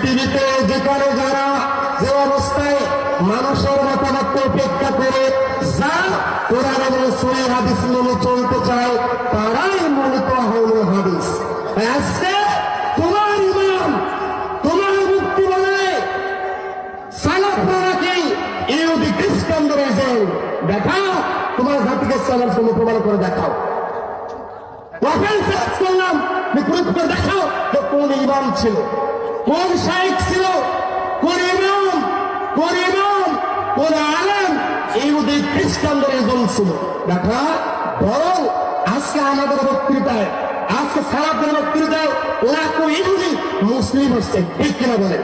পৃথিবীতে যেখানে যারা যে অবস্থায় মানুষের মতামত উপেক্ষা করে যা কোরআন এবং সহিহ হাদিস মেনে চলতে চায় তারাই মূলত হল হাদিস। আজকে তোমার ইমাম তোমার মুক্তি বলে সালাফরা নাকি ইহুদি খ্রিস্টানদের এজেন্ট। দেখাও তোমার জাতিকে চ্যালেঞ্জ তুমি প্রমাণ করে দেখাও। করলাম দেখাও তো কোন ইমাম ছিল, কোন শাইখ ছিল, কোন ইমাম, কোন ইমাম, কোন আলেম ইহুদি খ্রিস্টানদের এজেন্ট ছিল। দেখা বরং আজকে আমাদের বক্তৃতায়, আজকে সালাফদের বক্তৃতায় লাখো ইহুদি মুসলিম হচ্ছে, ঠিক কিনা বলে?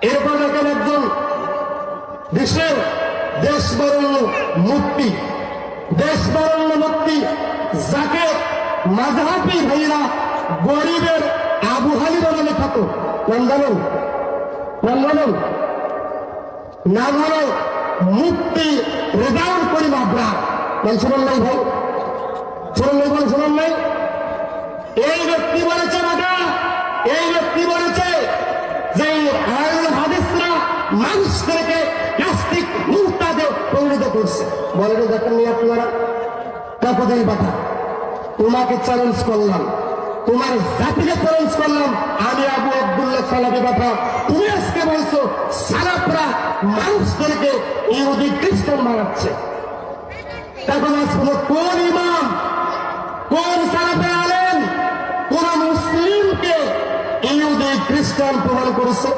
এরপর দেখেন একজন দেশের দেশবরণ্য মুক্তি, দেশবরণ্য মুক্তি যাকে মাযহাবী ভাইরা গরিবের আবু হানিফা বলে থাকো, নাম জানেন? নাম জানেন? নাম হলো মুক্তি রেজাউল করিম আবরার। নাম শুনুন নাই ভাই? শুনুন নাই? বলে শুনুন নাই? এই ব্যক্তি বলেছে বাবা, এই ব্যক্তি বলেছে যে আহলুল হাদিসরা মানুষদেরকে নাস্তিক মুরতাদে পরিণত করছে। বলেন দেখেন নি আপনারা? কাপড়ের বাটা তোমাকে চ্যালেঞ্জ করলাম, তোমার জাতিকে চ্যালেঞ্জ করলাম, আমি আবু আব্দুল্লাহ সালাফি বাটা, তুমি আজকে বলছো সালাফরা মানুষদেরকে ইহুদি খ্রিস্টান বানাচ্ছে। তখন আজকে কোন ইমাম, কোন সালাফে আলেম কোন মুসলিমকে ইহুদি খ্রিস্টান প্রমাণ করেছে?